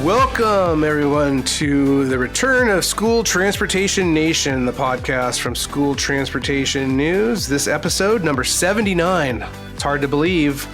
Welcome, everyone, to the return of School Transportation Nation, the podcast from School Transportation News. This episode, number 79. It's hard to believe.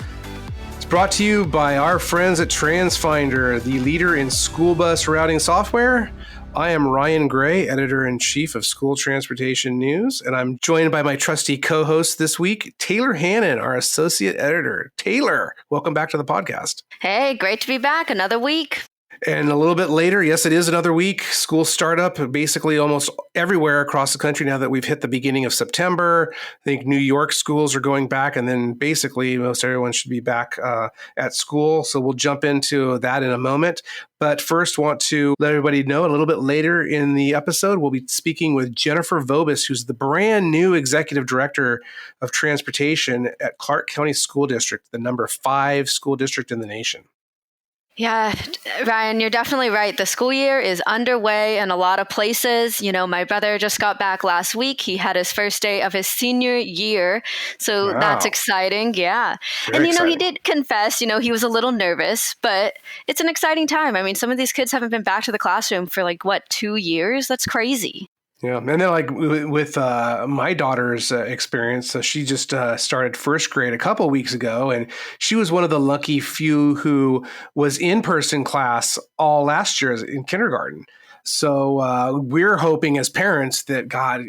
It's brought to you by our friends at TransFinder, the leader in school bus routing software. I am Ryan Gray, Editor-in-Chief of School Transportation News, and I'm joined by my trusty co-host this week, Taylor Hannon, our Associate Editor. Taylor, welcome back to the podcast. Hey, great to be back. Another week. And a little bit later, yes, it is another week. School startup basically almost everywhere across the country now that we've hit the beginning of September. I think New York schools are going back, and then basically most everyone should be back at school. So we'll jump into that in a moment. But first, want to let everybody know a little bit later in the episode, we'll be speaking with Jennifer Vobis, who's the brand new Executive Director of Transportation at Clark County School District, the number 5 school district in the nation. Yeah, Ryan, you're definitely right. The school year is underway in a lot of places. You know, my brother just got back last week. He had his first day of his senior year. So Wow. That's exciting. Yeah. Very exciting. He did confess, he was a little nervous, but it's an exciting time. I mean, some of these kids haven't been back to the classroom for 2 years? That's crazy. Yeah. And then with my daughter's experience, she just started first grade a couple weeks ago, and she was one of the lucky few who was in-person class all last year in kindergarten. So we're hoping as parents that, God,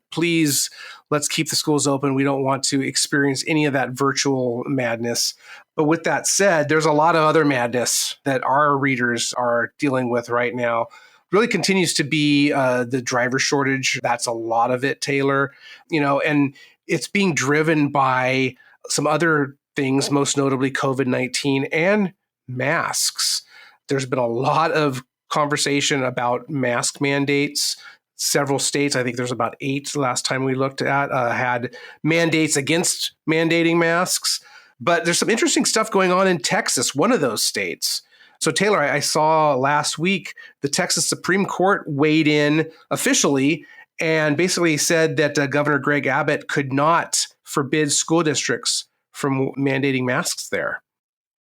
please let's keep the schools open. We don't want to experience any of that virtual madness. But with that said, there's a lot of other madness that our readers are dealing with right now. Really continues to be the driver shortage. That's a lot of it, Taylor. And it's being driven by some other things, most notably COVID-19 and masks. There's been a lot of conversation about mask mandates. Several states, I think there's about 8 last time we looked at, had mandates against mandating masks. But there's some interesting stuff going on in Texas, one of those states. So, Taylor, I saw last week the Texas Supreme Court weighed in officially and basically said that Governor Greg Abbott could not forbid school districts from mandating masks there.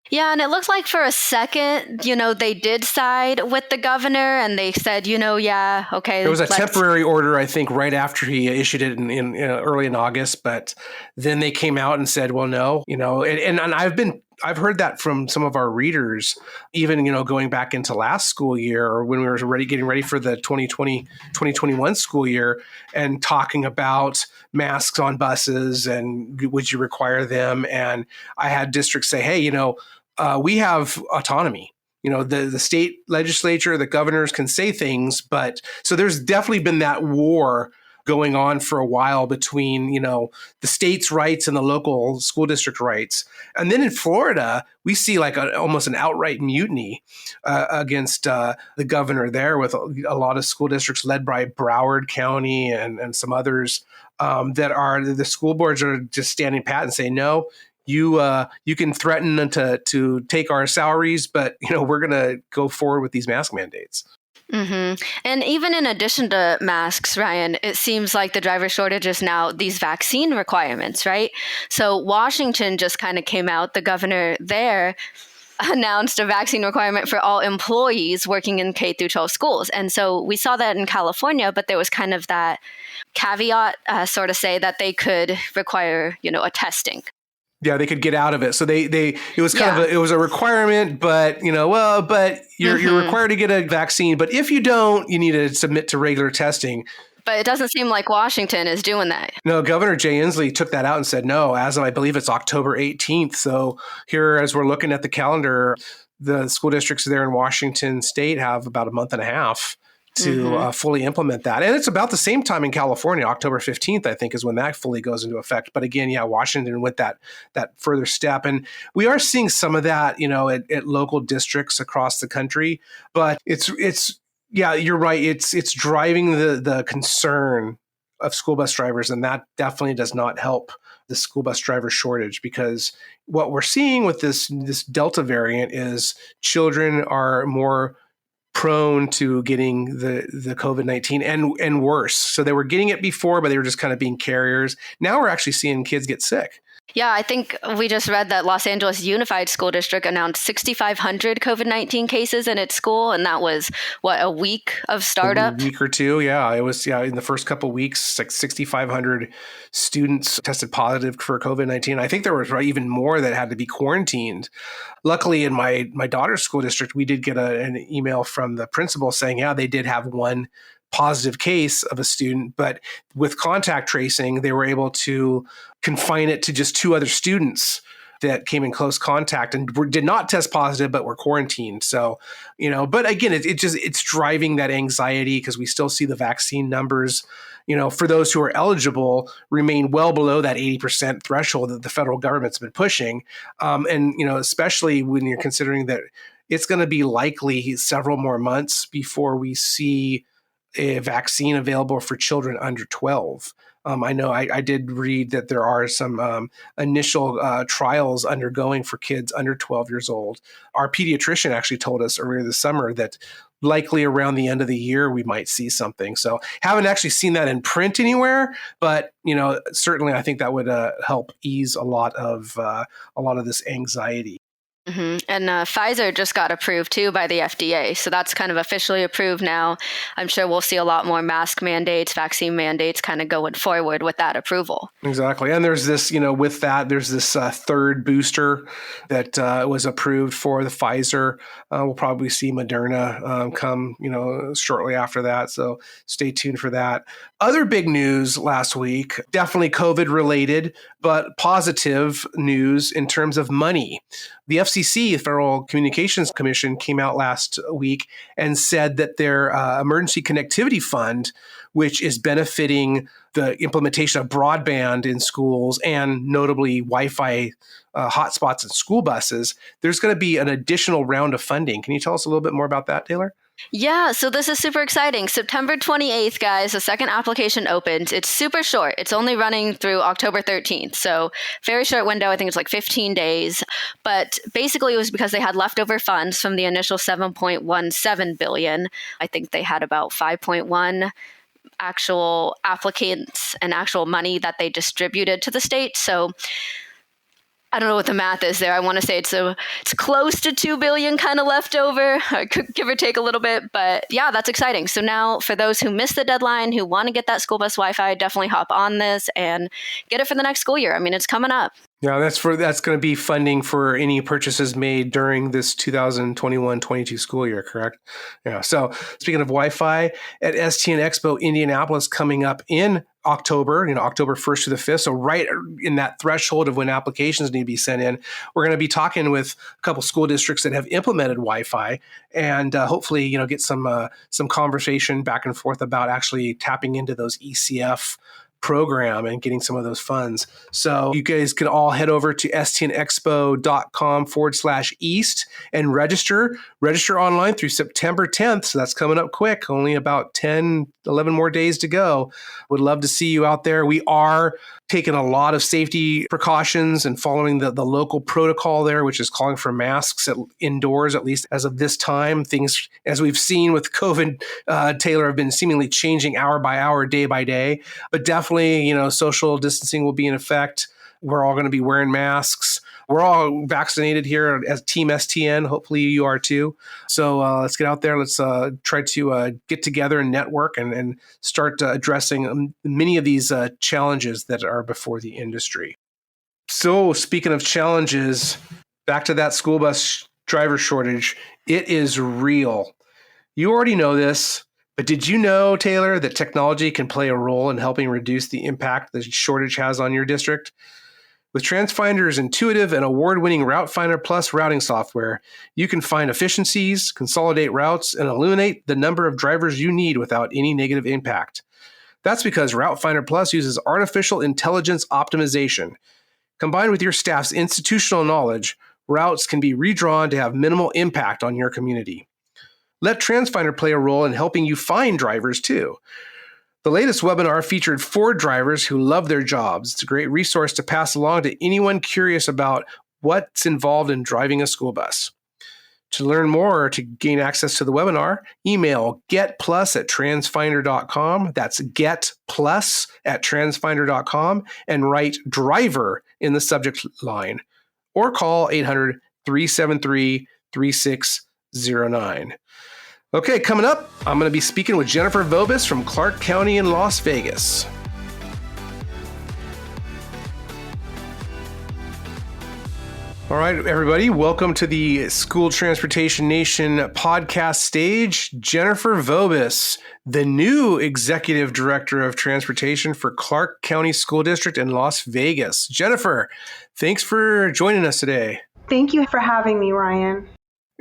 Yeah, and it looked like for a second, they did side with the governor and they said, yeah, okay. There was a temporary order, I think, right after he issued it in early in August, but then they came out and said, well, no, and I've heard that from some of our readers, even, going back into last school year or when we were getting ready for the 2020-2021 school year and talking about masks on buses and would you require them? And I had districts say, hey, we have autonomy. The state legislature, the governors can say things, but so there's definitely been that war going on for a while between, the state's rights and the local school district rights. And then in Florida, we see almost an outright mutiny against the governor there with a lot of school districts led by Broward County and some others that are, the school boards are just standing pat and saying, no, you can threaten to take our salaries, but, we're going to go forward with these mask mandates. Mm-hmm. And even in addition to masks, Ryan, it seems like the driver shortage is now these vaccine requirements, right? So Washington just kind of came out, the governor there announced a vaccine requirement for all employees working in K through 12 schools. And so we saw that in California, but there was kind of that caveat, sort of say that they could require, a testing. Yeah, they could get out of it. So it was it was a requirement, but but you're required to get a vaccine. But if you don't, you need to submit to regular testing. But it doesn't seem like Washington is doing that. No, Governor Jay Inslee took that out and said no, as of, I believe it's October 18th. So here, as we're looking at the calendar, the school districts there in Washington state have about a month and a half to fully implement that. And it's about the same time in California, October 15th, I think, is when that fully goes into effect. But again, Washington went that further step. And we are seeing some of that, at local districts across the country. But it's you're right. It's driving the concern of school bus drivers. And that definitely does not help the school bus driver shortage, because what we're seeing with this Delta variant is children are more prone to getting the COVID-19 and worse. So they were getting it before, but they were just kind of being carriers. Now we're actually seeing kids get sick. Yeah, I think we just read that Los Angeles Unified School District announced 6,500 COVID-19 cases in its school, and that was, what, a week of A startup? week or two. Yeah, it was. Yeah, in the first couple of weeks, like 6,500 students tested positive for COVID-19. I think there was even more that had to be quarantined. Luckily, in my daughter's school district, we did get an email from the principal saying, yeah, they did have one positive case of a student, but with contact tracing, they were able to confine it to just two other students that came in close contact and did not test positive, but were quarantined. So, but again, it's driving that anxiety because we still see the vaccine numbers, for those who are eligible remain well below that 80% threshold that the federal government's been pushing. And, especially when you're considering that it's going to be likely several more months before we see a vaccine available for children under 12. I know I did read that there are some initial trials undergoing for kids under 12 years old. Our pediatrician actually told us earlier this summer that likely around the end of the year we might see something. So haven't actually seen that in print anywhere, but certainly I think that would help ease a lot of this anxiety. And Pfizer just got approved too by the FDA. So that's kind of officially approved now. I'm sure we'll see a lot more mask mandates, vaccine mandates kind of going forward with that approval. Exactly. And there's this, with that, there's this third booster that was approved for the Pfizer. We'll probably see Moderna come, shortly after that. So stay tuned for that. Other big news last week, definitely COVID related, but positive news in terms of money. The FCC, the Federal Communications Commission, came out last week and said that their emergency connectivity fund, which is benefiting the implementation of broadband in schools and notably Wi-Fi hotspots in school buses, there's going to be an additional round of funding. Can you tell us a little bit more about that, Taylor? Yeah, so this is super exciting. September 28th, guys, the second application opens. It's super short. It's only running through October 13th. So very short window. I think it's like 15 days. But basically it was because they had leftover funds from the initial 7.17 billion. I think they had about 5.1 actual applicants and actual money that they distributed to the state. So I don't know what the math is there. I want to say it's close to 2 billion kind of left over, give or take a little bit. But yeah, that's exciting. So now for those who missed the deadline, who want to get that school bus Wi-Fi, definitely hop on this and get it for the next school year. I mean, it's coming up. Yeah, that's going to be funding for any purchases made during this 2021-22 school year, correct? Yeah. So speaking of Wi-Fi, at STN Expo Indianapolis coming up in October, October 1st to the 5th. So right in that threshold of when applications need to be sent in, we're going to be talking with a couple school districts that have implemented Wi-Fi and hopefully, get some conversation back and forth about actually tapping into those ECF program and getting some of those funds. So you guys can all head over to stnexpo.com/east and register online through September 10th. So that's coming up quick, only about 10, 11 more days to go. Would love to see you out there. We are taking a lot of safety precautions and following the local protocol there, which is calling for masks indoors, at least as of this time. Things, as we've seen with COVID, Taylor, have been seemingly changing hour by hour, day by day. But definitely, social distancing will be in effect. We're all going to be wearing masks. We're all vaccinated here as Team STN. Hopefully you are too. So let's get out there. Let's try to get together and network and start addressing many of these challenges that are before the industry. So speaking of challenges, back to that school bus driver shortage. It is real. You already know this, but did you know, Taylor, that technology can play a role in helping reduce the impact the shortage has on your district? With TransFinder's intuitive and award-winning Route Finder Plus routing software, you can find efficiencies, consolidate routes, and eliminate the number of drivers you need without any negative impact. That's because Route Finder Plus uses artificial intelligence optimization. Combined with your staff's institutional knowledge, routes can be redrawn to have minimal impact on your community. Let TransFinder play a role in helping you find drivers too. The latest webinar featured 4 drivers who love their jobs. It's a great resource to pass along to anyone curious about what's involved in driving a school bus. To learn more or to gain access to the webinar, email getplus@transfinder.com. That's getplus@transfinder.com and write driver in the subject line, or call 800-373-3609. Okay, coming up, I'm going to be speaking with Jennifer Vobis from Clark County in Las Vegas. All right, everybody, welcome to the School Transportation Nation podcast stage. Jennifer Vobis, the new Executive Director of Transportation for Clark County School District in Las Vegas. Jennifer, thanks for joining us today. Thank you for having me, Ryan.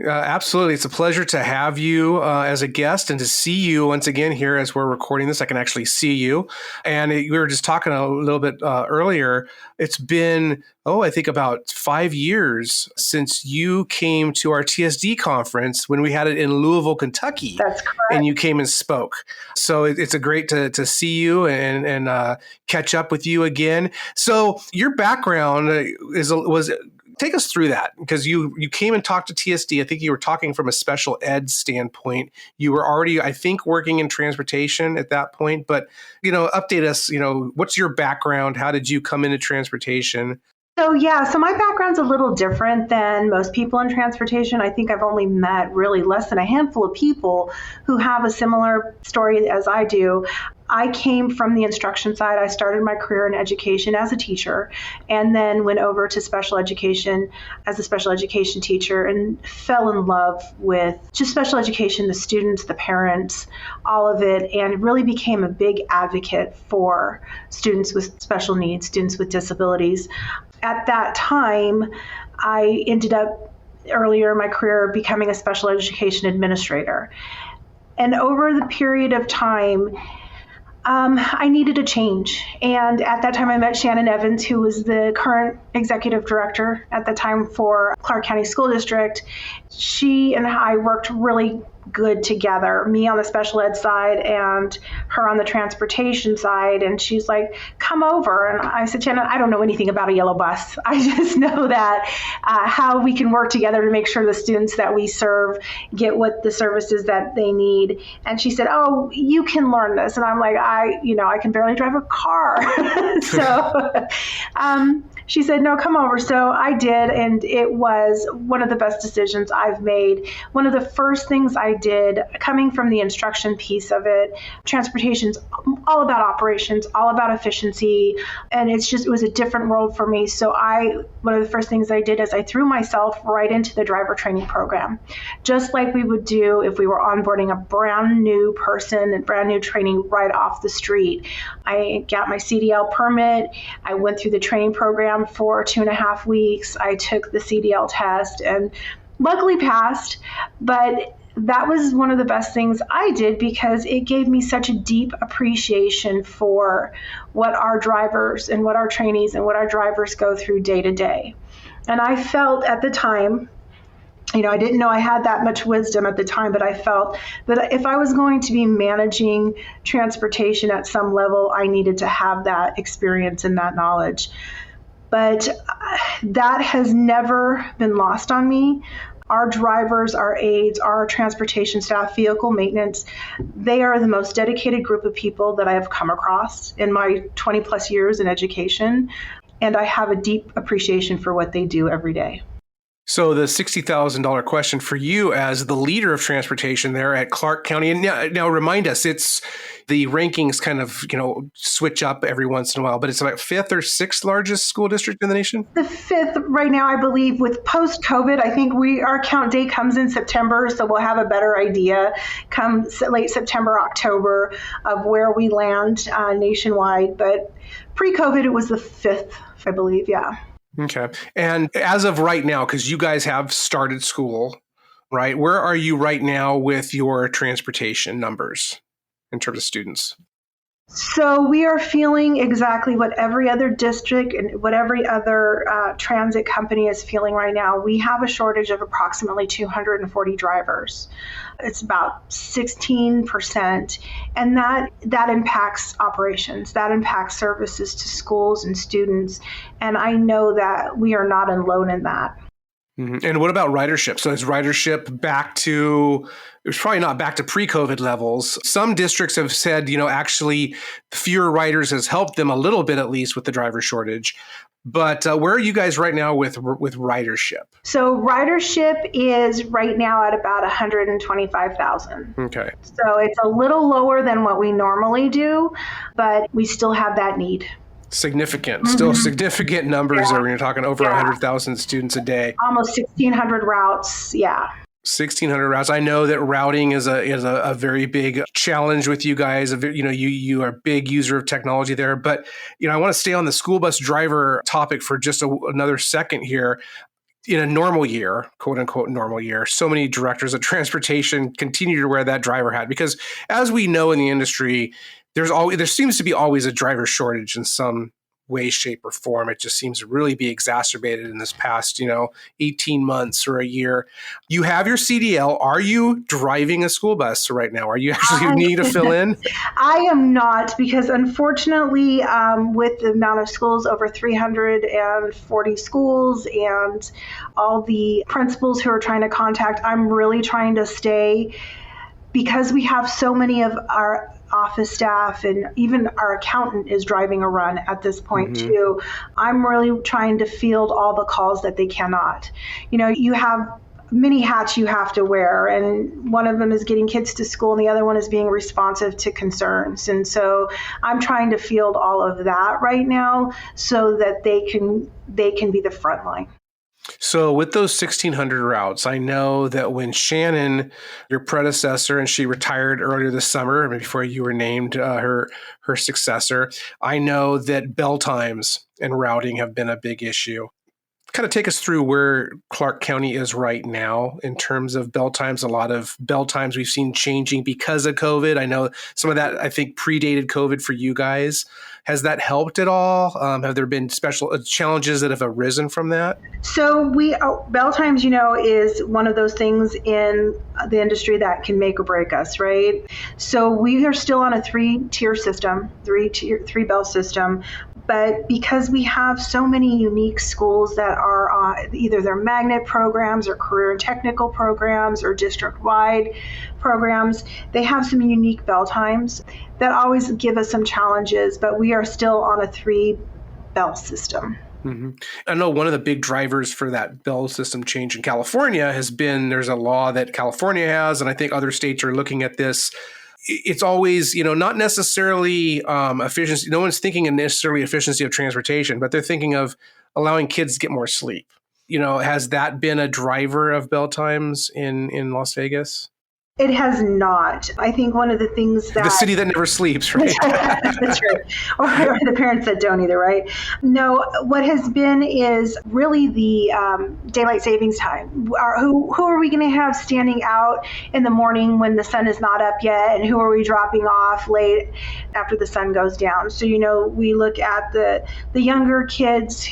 Absolutely. It's a pleasure to have you as a guest and to see you once again here as we're recording this. I can actually see you. And we were just talking a little bit earlier. It's been, I think about 5 years since you came to our TSD conference when we had it in Louisville, Kentucky. That's correct. And you came and spoke. So it's a great to see you and catch up with you again. So your background was take us through that, because you came and talked to TSD. I think you were talking from a special ed standpoint. You were already, I think, working in transportation at that point. But, update us, what's your background? How did you come into transportation? So my background's a little different than most people in transportation. I think I've only met really less than a handful of people who have a similar story as I do. I came from the instruction side. I started my career in education as a teacher and then went over to special education as a special education teacher and fell in love with just special education, the students, the parents, all of it, and really became a big advocate for students with special needs, students with disabilities. At that time, I ended up earlier in my career becoming a special education administrator. And over the period of time, I needed a change. And at that time, I met Shannon Evans, who was the current executive director at the time for Clark County School District. She and I worked really good together, me on the special ed side and her on the transportation side. And she's like, come over. And I said, Shannon, I don't know anything about a yellow bus. I just know that how we can work together to make sure the students that we serve get what the services that they need. And she said, oh, you can learn this. And I'm like, I can barely drive a car. So she said, no, come over. So I did. And it was one of the best decisions I've made. One of the first things I did, coming from the instruction piece of it, transportation's all about operations, all about efficiency. And it was a different world for me. So one of the first things I did is I threw myself right into the driver training program, just like we would do if we were onboarding a brand new person and brand new training right off the street. I got my CDL permit. I went through the training program for 2.5 weeks. I took the CDL test and luckily passed, but that was one of the best things I did because it gave me such a deep appreciation for what our drivers and what our trainees and what our drivers go through day to day. And I felt at the time, I didn't know I had that much wisdom at the time, but I felt that if I was going to be managing transportation at some level, I needed to have that experience and that knowledge. But that has never been lost on me. Our drivers, our aides, our transportation staff, vehicle maintenance, they are the most dedicated group of people that I have come across in my 20 plus years in education. And I have a deep appreciation for what they do every day. So the $60,000 question for you as the leader of transportation there at Clark County, and now remind us, it's the rankings kind of, switch up every once in a while, but it's about 5th or 6th largest school district in the nation? The 5th right now, I believe, with post-COVID. I think our count date comes in September, so we'll have a better idea come late September, October of where we land nationwide. But pre-COVID, it was the 5th, I believe, yeah. Okay. And as of right now, because you guys have started school, right? Where are you right now with your transportation numbers in terms of students? So we are feeling exactly what every other district and what every other transit company is feeling right now. We have a shortage of approximately 240 drivers. It's about 16%. And that impacts operations. That impacts services to schools and students. And I know that we are not alone in that. Mm-hmm. And what about ridership? So is ridership it's probably not back to pre-COVID levels. Some districts have said, actually fewer riders has helped them a little bit, at least with the driver shortage. But where are you guys right now with ridership? So ridership is right now at about 125,000. Okay. So it's a little lower than what we normally do, but we still have that need. Significant, still significant numbers there when you're talking over 100,000 students a day. Almost 1,600 routes, yeah. 1,600 routes. I know that routing is a very big challenge with you guys. You are a big user of technology there. But I want to stay on the school bus driver topic for just another second here. In a normal year, quote unquote normal year, so many directors of transportation continue to wear that driver hat because, as we know in the industry, there seems to be always a driver shortage in some way, shape, or form. It just seems to really be exacerbated in this past, 18 months or a year. You have your CDL. Are you driving a school bus right now? Are you actually needing to fill in? I am not, because unfortunately, with the amount of schools, over 340 schools, and all the principals who are trying to contact, I'm really trying to stay, because we have so many of our office staff and even our accountant is driving a run at this point too. I'm really trying to field all the calls that they cannot. You have many hats you have to wear, and one of them is getting kids to school and the other one is being responsive to concerns. And so I'm trying to field all of that right now so that they can be the front line. So with those 1,600 routes, I know that when Shannon, your predecessor, and she retired earlier this summer, before you were named her successor, I know that bell times and routing have been a big issue. Kind of take us through where Clark County is right now in terms of bell times. A lot of bell times we've seen changing because of COVID. I know some of that, I think, predated COVID for you guys. Has that helped at all? Have there been special challenges that have arisen from that? So bell times, is one of those things in the industry that can make or break us, right? So we are still on a three-tier system, three bell system. But because we have so many unique schools that are either they're magnet programs or career and technical programs or district-wide programs, they have some unique bell times that always give us some challenges, but we are still on a 3-bell system. Mm-hmm. I know one of the big drivers for that bell system change in California has been there's a law that California has, and I think other states are looking at this. It's always, not necessarily efficiency. No one's thinking of necessarily efficiency of transportation, but they're thinking of allowing kids to get more sleep. Has that been a driver of bell times in Las Vegas? It has not. I think one of the things that... The city that never sleeps, right? That's right. Or the parents that don't either, right? No, what has been is really the daylight savings time. Who are we going to have standing out in the morning when the sun is not up yet? And who are we dropping off late after the sun goes down? So, we look at the younger kids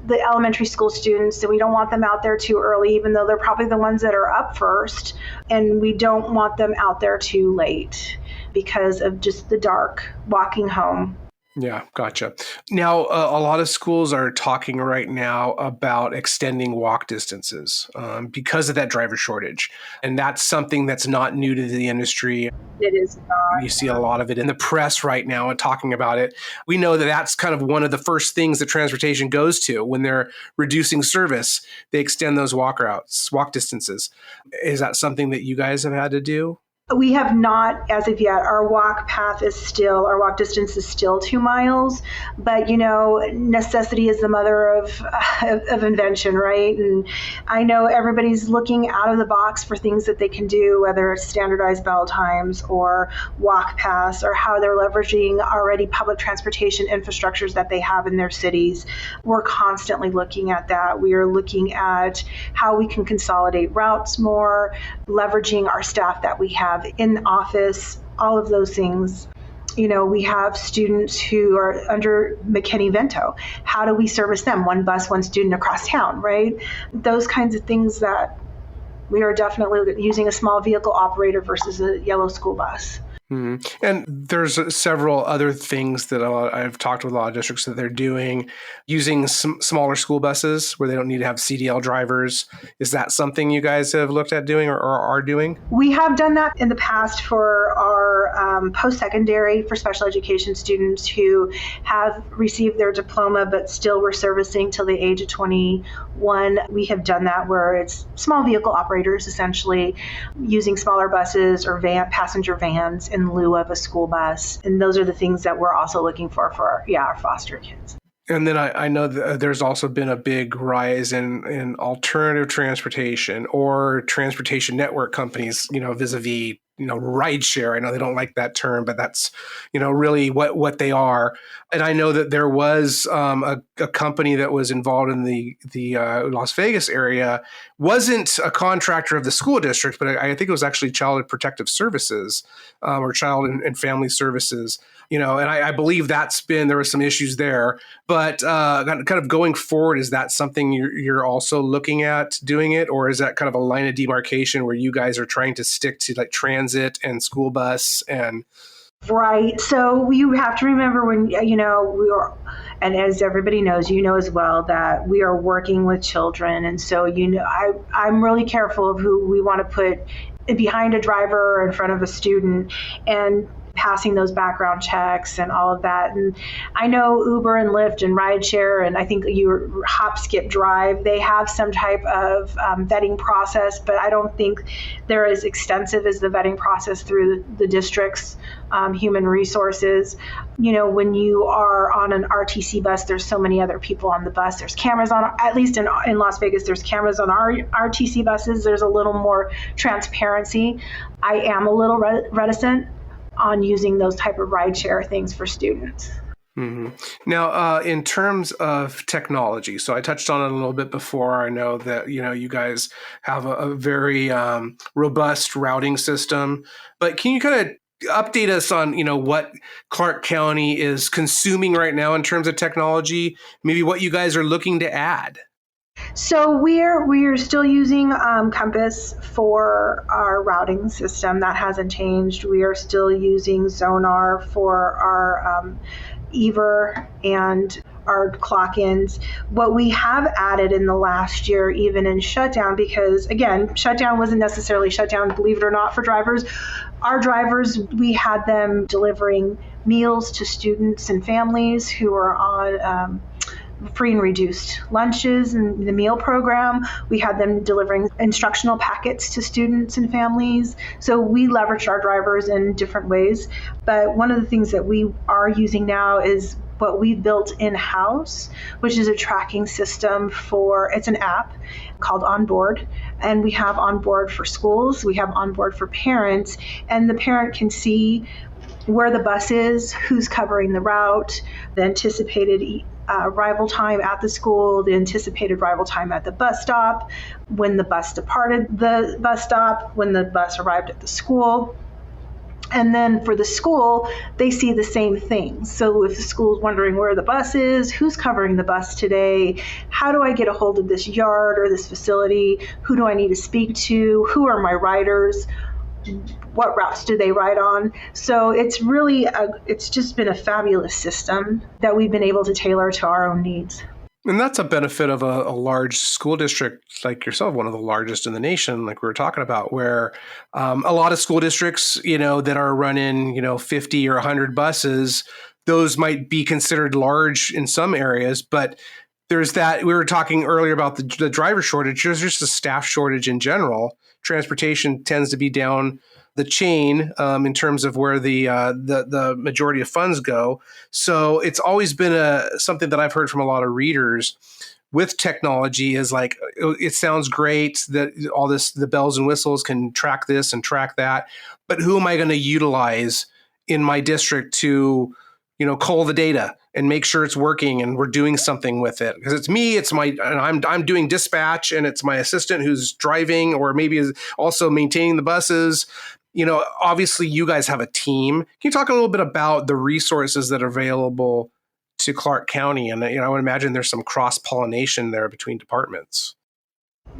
the elementary school students, and we don't want them out there too early, even though they're probably the ones that are up first. And we don't want them out there too late because of just the dark walking home. Yeah, gotcha. Now, a lot of schools are talking right now about extending walk distances because of that driver shortage. And that's something that's not new to the industry. It is not. You see a lot of it in the press right now and talking about it. We know that that's kind of one of the first things that transportation goes to when they're reducing service. They extend those walk distances. Is that something that you guys have had to do? We have not as of yet. Our walk distance is still 2 miles, but necessity is the mother of invention, right? And I know everybody's looking out of the box for things that they can do, whether it's standardized bell times or walk paths or how they're leveraging already public transportation infrastructures that they have in their cities. We're constantly looking at that. We are looking at how we can consolidate routes more, leveraging our staff that we have in office, all of those things. We have students who are under McKinney-Vento. How do we service them? One bus, one student across town, right? Those kinds of things that we are definitely using a small vehicle operator versus a yellow school bus. And there's several other things that I've talked with a lot of districts that they're doing, using smaller school buses where they don't need to have CDL drivers. Is that something you guys have looked at doing or are doing? We have done that in the past for our post-secondary for special education students who have received their diploma but still were servicing till the age of 21. We have done that where it's small vehicle operators essentially using smaller buses or passenger vans in lieu of a school bus. And those are the things that we're also looking for our foster kids. And then I know that there's also been a big rise in alternative transportation or transportation network companies, vis-a-vis, rideshare. I know they don't like that term, but that's, really what they are. And I know that there was a company that was involved in the Las Vegas area, wasn't a contractor of the school district, but I think it was actually Child Protective Services or Child and Family Services. And I believe there was some issues there, but kind of going forward, is that something you're also looking at doing it, or is that kind of a line of demarcation where you guys are trying to stick to like transit and school bus and? Right. So you have to remember when, we are, and as everybody knows, as well, that we are working with children. And so, I'm really careful of who we want to put behind a driver or in front of a student and passing those background checks and all of that. And I know Uber and Lyft and rideshare, and I think your Hop, Skip, Drive, they have some type of vetting process, but I don't think they're as extensive as the vetting process through the district's human resources. When you are on an RTC bus, there's so many other people on the bus. There's cameras on, at least in Las Vegas, there's cameras on our RTC buses. There's a little more transparency. I am a little reticent on using those type of rideshare things for students. Mm-hmm. Now, in terms of technology, so I touched on it a little bit before. I know that, you guys have a very robust routing system, but can you kind of update us on, what Clark County is consuming right now in terms of technology, maybe what you guys are looking to add? So we are still using Compass for our routing system. That hasn't changed. We are still using Zonar for our EVER and our clock-ins. What we have added in the last year, even in shutdown, because again, shutdown wasn't necessarily shutdown, believe it or not, for drivers. Our drivers, we had them delivering meals to students and families who are on free and reduced lunches and the meal program. We had them delivering instructional packets to students and families. So we leveraged our drivers in different ways. But one of the things that we are using now is what we built in-house, which is a tracking system it's an app called Onboard. And we have Onboard for schools, we have Onboard for parents, and the parent can see where the bus is, who's covering the route, the anticipated arrival time at the school, the anticipated arrival time at the bus stop, when the bus departed the bus stop, when the bus arrived at the school. And then for the school, they see the same thing. So if the school's wondering where the bus is, who's covering the bus today, how do I get a hold of this yard or this facility, who do I need to speak to, who are my riders, what routes do they ride on? So it's really, it's just been a fabulous system that we've been able to tailor to our own needs. And that's a benefit of a large school district like yourself, one of the largest in the nation, like we were talking about, where a lot of school districts, that are running, 50 or 100 buses, those might be considered large in some areas, but there's that, we were talking earlier about the driver shortage. There's just a staff shortage in general. Transportation tends to be down the chain in terms of where the majority of funds go. So it's always been something that I've heard from a lot of readers with technology is like, it sounds great that all this, the bells and whistles can track this and track that, but who am I going to utilize in my district to, cull the data and make sure it's working and we're doing something with it? Because it's me, and I'm doing dispatch, and it's my assistant who's driving or maybe is also maintaining the buses. Obviously you guys have a team. Can you talk a little bit about the resources that are available to Clark County? And, I would imagine there's some cross-pollination there between departments.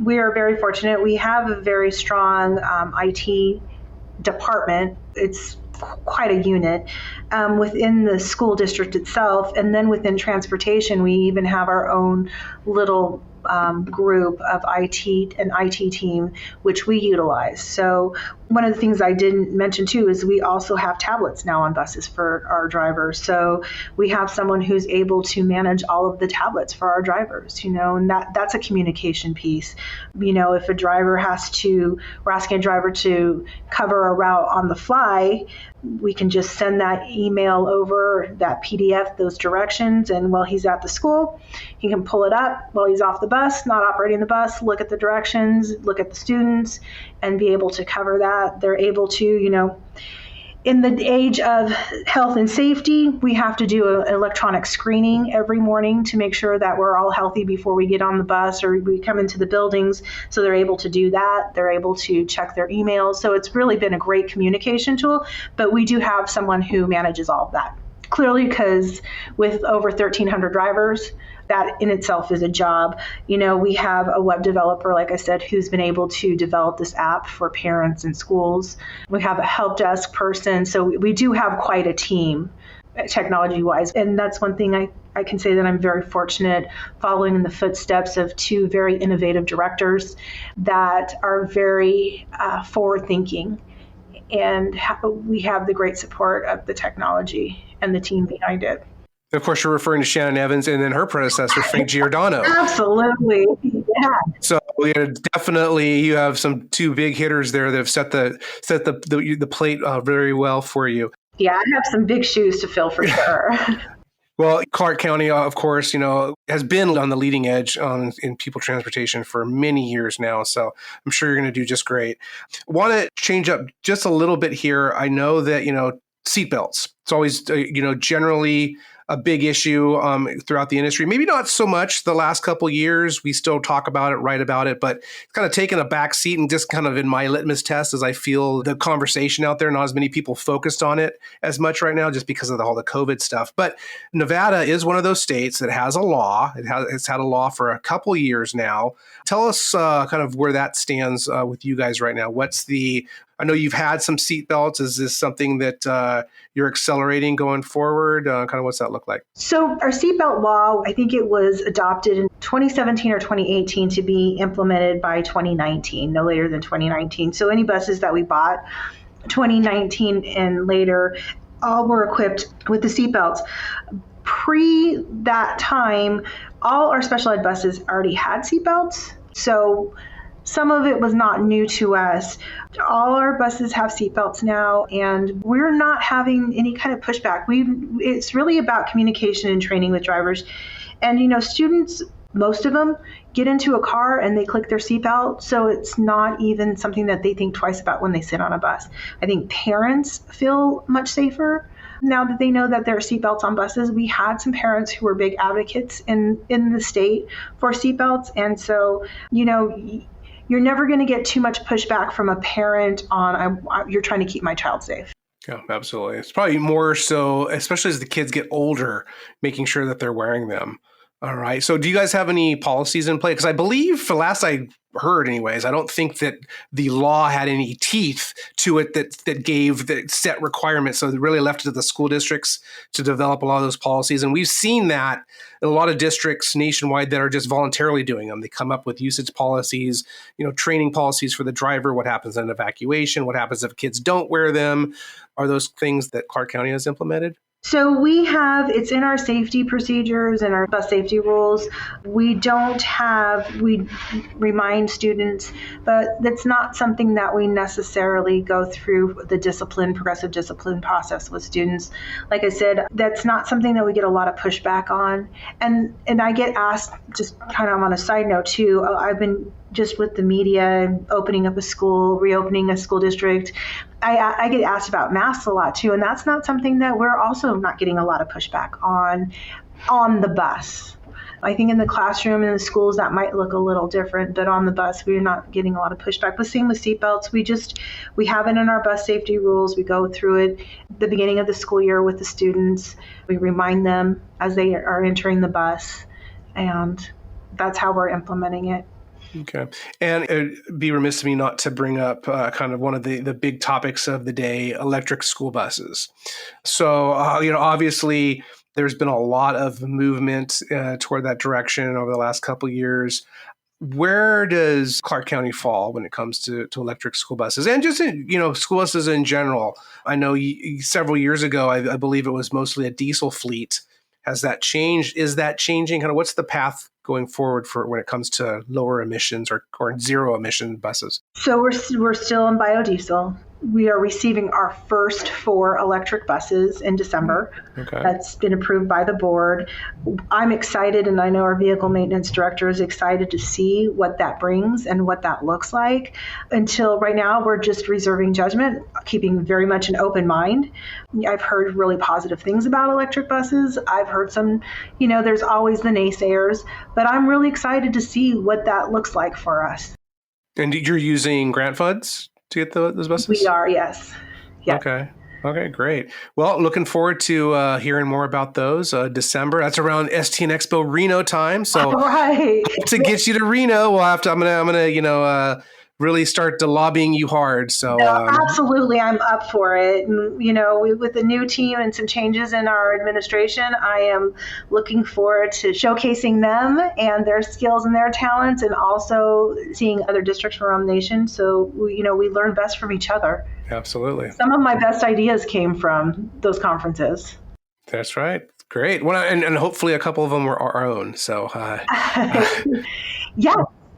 We are very fortunate. We have a very strong IT department. It's quite a unit within the school district itself. And then within transportation, we even have our own little group of an IT team, which we utilize. So one of the things I didn't mention too is we also have tablets now on buses for our drivers. So we have someone who's able to manage all of the tablets for our drivers, and that's a communication piece. If we're asking a driver to cover a route on the fly, we can just send that email over, that PDF, those directions, and while he's at the school, he can pull it up while he's off the bus, not operating the bus, look at the directions, look at the students, and be able to cover that. They're able to, in the age of health and safety, we have to do an electronic screening every morning to make sure that we're all healthy before we get on the bus or we come into the buildings. So they're able to do that. They're able to check their emails. So it's really been a great communication tool, but we do have someone who manages all of that. Clearly, because with over 1,300 drivers, that in itself is a job. We have a web developer, like I said, who's been able to develop this app for parents and schools. We have a help desk person. So we do have quite a team technology-wise. And that's one thing I can say that I'm very fortunate, following in the footsteps of two very innovative directors that are very forward-thinking. And we have the great support of the technology and the team behind it. Of course, you're referring to Shannon Evans and then her predecessor, Frank Giordano. Absolutely. Yeah. So definitely you have some two big hitters there that have set the plate very well for you. Yeah, I have some big shoes to fill for sure. Well, Clark County, of course, has been on the leading edge in people transportation for many years now. So I'm sure you're going to do just great. Want to change up just a little bit here. I know that, seatbelts. It's always, generally a big issue throughout the industry. Maybe not so much the last couple of years. We still talk about it, write about it, but it's kind of taken a back seat and just kind of in my litmus test as I feel the conversation out there, not as many people focused on it as much right now just because of all the COVID stuff. But Nevada is one of those states that has a law. It's had a law for a couple years now. Tell us kind of where that stands with you guys right now. I know you've had some seatbelts. Is this something that you're accelerating going forward? Kind of what's that look like? So our seatbelt law, I think it was adopted in 2017 or 2018 to be implemented by 2019, no later than 2019. So any buses that we bought 2019 and later, all were equipped with the seatbelts. Pre that time, all our special ed buses already had seatbelts. So some of it was not new to us. All our buses have seatbelts now, and we're not having any kind of pushback. It's really about communication and training with drivers. And, students, most of them get into a car and they click their seatbelt, so it's not even something that they think twice about when they sit on a bus. I think parents feel much safer now that they know that there are seatbelts on buses. We had some parents who were big advocates in the state for seatbelts, and so, you're never going to get too much pushback from a parent on, you're trying to keep my child safe. Yeah, absolutely. It's probably more so, especially as the kids get older, making sure that they're wearing them. All right. So do you guys have any policies in play? Because I believe, for last I heard anyways, I don't think that the law had any teeth to it that set requirements. So they really left it to the school districts to develop a lot of those policies. And we've seen that in a lot of districts nationwide that are just voluntarily doing them. They come up with usage policies, training policies for the driver, what happens in evacuation, what happens if kids don't wear them. Are those things that Clark County has implemented? So it's in our safety procedures and our bus safety rules. We remind students, but that's not something that we necessarily go through the progressive discipline process with students. Like I said, that's not something that we get a lot of pushback on. And I get asked, just kind of on a side note too, I've been just with the media, opening up a school, reopening a school district, I get asked about masks a lot too, and that's not something that we're also not getting a lot of pushback on the bus. I think in the classroom and the schools that might look a little different, but on the bus we're not getting a lot of pushback. But same with seatbelts, we have it in our bus safety rules. We go through it at the beginning of the school year with the students. We remind them as they are entering the bus, and that's how we're implementing it. Okay. And it'd be remiss of me not to bring up kind of one of the big topics of the day, electric school buses. So, obviously there's been a lot of movement toward that direction over the last couple of years. Where does Clark County fall when it comes to electric school buses and just, school buses in general? I know several years ago, I believe it was mostly a diesel fleet. Has that changed? Is that changing? Kind of what's the path going forward for when it comes to lower emissions or zero emission buses? So we're still in biodiesel. We are receiving our first 4 electric buses in December. Okay. That's been approved by the board. I'm excited, and I know our vehicle maintenance director is excited to see what that brings and what that looks like. Until right now, we're just reserving judgment, keeping very much an open mind. I've heard really positive things about electric buses. I've heard some, there's always the naysayers, but I'm really excited to see what that looks like for us. And you're using grant funds to get those buses? We are, yes. Okay. Okay, great. Well, looking forward to hearing more about those. December, that's around STN Expo Reno time. So right. To get you to Reno, we'll have to. I'm gonna really start to lobbying you hard. So absolutely, I'm up for it. And, with the new team and some changes in our administration, I am looking forward to showcasing them and their skills and their talents, and also seeing other districts around the nation. So we learn best from each other. Absolutely. Some of my best ideas came from those conferences. That's right. Great. Well, and hopefully a couple of them were our own. So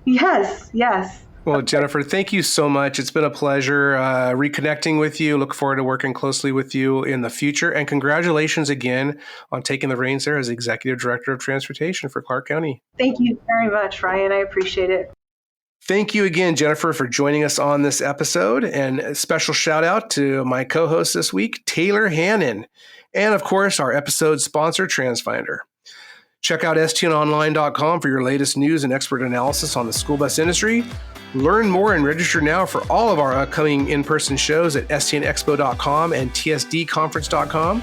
Yes. Well, Jennifer, thank you so much. It's been a pleasure reconnecting with you. Look forward to working closely with you in the future. And congratulations again on taking the reins there as Executive Director of Transportation for Clark County. Thank you very much, Ryan. I appreciate it. Thank you again, Jennifer, for joining us on this episode. And a special shout out to my co-host this week, Taylor Hannon. And of course, our episode sponsor, TransFinder. Check out stnonline.com for your latest news and expert analysis on the school bus industry. Learn more and register now for all of our upcoming in-person shows at stnexpo.com and tsdconference.com.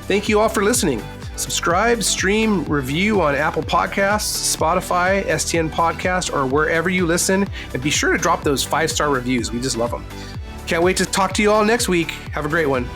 Thank you all for listening. Subscribe, stream, review on Apple Podcasts, Spotify, STN Podcast, or wherever you listen. And be sure to drop those 5-star reviews. We just love them. Can't wait to talk to you all next week. Have a great one.